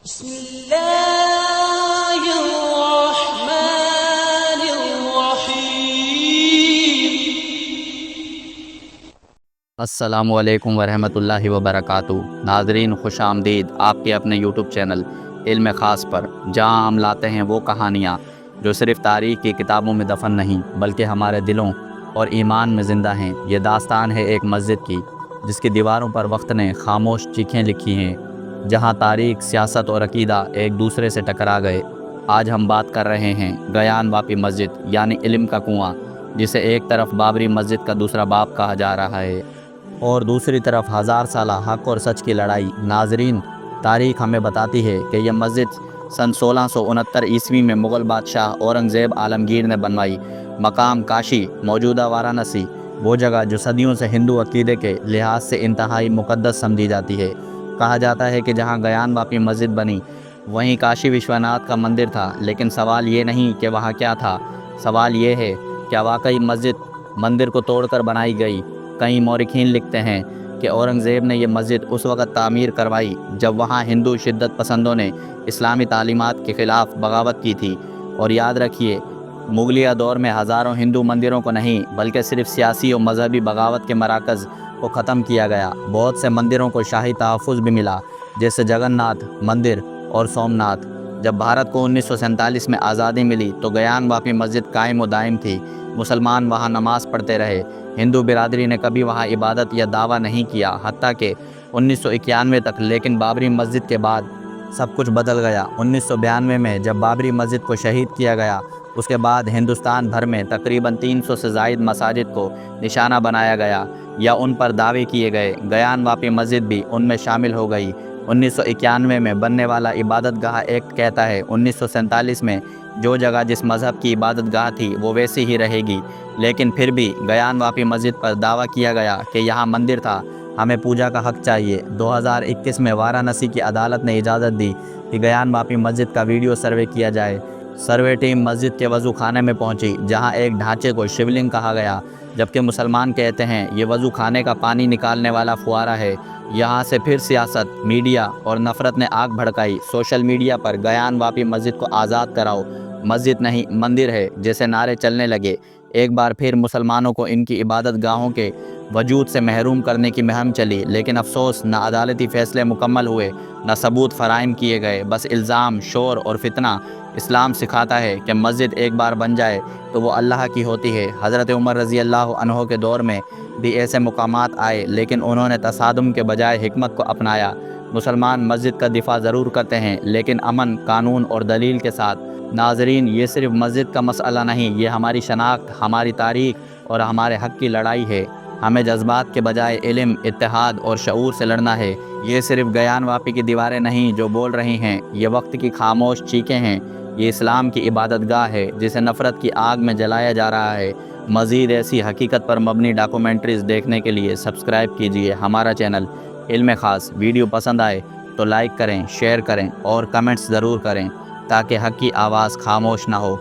بسم الله الرحمن الرحيم۔ السلام علیکم ورحمۃ اللہ وبرکاتہ۔ ناظرین خوش آمدید آپ کے اپنے یوٹیوب چینل علم خاص پر، جہاں ہم لاتے ہیں وہ کہانیاں جو صرف تاریخ کی کتابوں میں دفن نہیں بلکہ ہمارے دلوں اور ایمان میں زندہ ہیں۔ یہ داستان ہے ایک مسجد کی جس کی دیواروں پر وقت نے خاموش چیخیں لکھی ہیں، جہاں تاریخ، سیاست اور عقیدہ ایک دوسرے سے ٹکرا گئے۔ آج ہم بات کر رہے ہیں گیان واپی مسجد یعنی علم کا کنواں، جسے ایک طرف بابری مسجد کا دوسرا باب کہا جا رہا ہے اور دوسری طرف ہزار سالہ حق اور سچ کی لڑائی۔ ناظرین، تاریخ ہمیں بتاتی ہے کہ یہ مسجد سن 1669 عیسوی میں مغل بادشاہ اورنگزیب عالمگیر نے بنوائی۔ مقام کاشی، موجودہ وارانسی، وہ جگہ جو صدیوں سے ہندو عقیدے کے لحاظ سے انتہائی مقدس سمجھی جاتی ہے۔ کہا جاتا ہے کہ جہاں گیان واپی مسجد بنی وہیں کاشی وشوناتھ کا مندر تھا، لیکن سوال یہ نہیں کہ وہاں کیا تھا، سوال یہ ہے کیا واقعی مسجد مندر کو توڑ کر بنائی گئی۔ کئی مورخین لکھتے ہیں کہ اورنگزیب نے یہ مسجد اس وقت تعمیر کروائی جب وہاں ہندو شدت پسندوں نے اسلامی تعلیمات کے خلاف بغاوت کی تھی۔ اور یاد رکھیے، مغلیہ دور میں ہزاروں ہندو مندروں کو نہیں بلکہ صرف سیاسی اور مذہبی بغاوت کے مراکز کو ختم کیا گیا۔ بہت سے مندروں کو شاہی تحفظ بھی ملا، جیسے جگن ناتھ مندر اور سومناتھ۔ جب بھارت کو 1947 میں آزادی ملی تو گیان واپی مسجد قائم و دائم تھی۔ مسلمان وہاں نماز پڑھتے رہے، ہندو برادری نے کبھی وہاں عبادت یا دعویٰ نہیں کیا، حتیٰ کہ 1991 تک۔ لیکن بابری مسجد کے بعد سب کچھ بدل گیا۔ 1992 میں جب بابری مسجد کو شہید کیا گیا، اس کے بعد ہندوستان بھر میں تقریباً 300 سے زائد مساجد کو نشانہ بنایا گیا یا ان پر دعوے کیے گئے۔ گیان واپی مسجد بھی ان میں شامل ہو گئی۔ 1991 میں بننے والا عبادت گاہ ایکٹ کہتا ہے 1947 میں جو جگہ جس مذہب کی عبادت گاہ تھی وہ ویسی ہی رہے گی، لیکن پھر بھی گیان واپی مسجد پر دعویٰ کیا گیا کہ یہاں مندر تھا، ہمیں پوجا کا حق چاہیے۔ 2021 میں وارانسی کی عدالت نے اجازت دی کہ گیان واپی مسجد کا ویڈیو سروے کیا جائے۔ سروے ٹیم مسجد کے وضو خانے میں پہنچی، جہاں ایک ڈھانچے کو شیولنگ کہا گیا، جبکہ مسلمان کہتے ہیں یہ وضو خانے کا پانی نکالنے والا فوارہ ہے۔ یہاں سے پھر سیاست، میڈیا اور نفرت نے آگ بھڑکائی۔ سوشل میڈیا پر گیان واپی مسجد کو آزاد کراؤ، مسجد نہیں مندر ہے جیسے نعرے چلنے لگے۔ ایک بار پھر مسلمانوں کو ان کی عبادت گاہوں کے وجود سے محروم کرنے کی مہم چلی، لیکن افسوس، نہ عدالتی فیصلے مکمل ہوئے، نہ ثبوت فراہم کیے گئے، بس الزام، شور اور فتنہ۔ اسلام سکھاتا ہے کہ مسجد ایک بار بن جائے تو وہ اللہ کی ہوتی ہے۔ حضرت عمر رضی اللہ عنہ کے دور میں بھی ایسے مقامات آئے، لیکن انہوں نے تصادم کے بجائے حکمت کو اپنایا۔ مسلمان مسجد کا دفاع ضرور کرتے ہیں، لیکن امن، قانون اور دلیل کے ساتھ۔ ناظرین، یہ صرف مسجد کا مسئلہ نہیں، یہ ہماری شناخت، ہماری تاریخ اور ہمارے حق کی لڑائی ہے۔ ہمیں جذبات کے بجائے علم، اتحاد اور شعور سے لڑنا ہے۔ یہ صرف گیان واپی کی دیواریں نہیں جو بول رہی ہیں، یہ وقت کی خاموش چیخیں ہیں، یہ اسلام کی عبادت گاہ ہے جسے نفرت کی آگ میں جلایا جا رہا ہے۔ مزید ایسی حقیقت پر مبنی ڈاکومنٹریز دیکھنے کے لیے سبسکرائب کیجیے ہمارا چینل علم خاص۔ ویڈیو پسند آئے تو لائک کریں، شیئر کریں اور کمنٹس ضرور کریں تاکہ حق کی آواز خاموش نہ ہو۔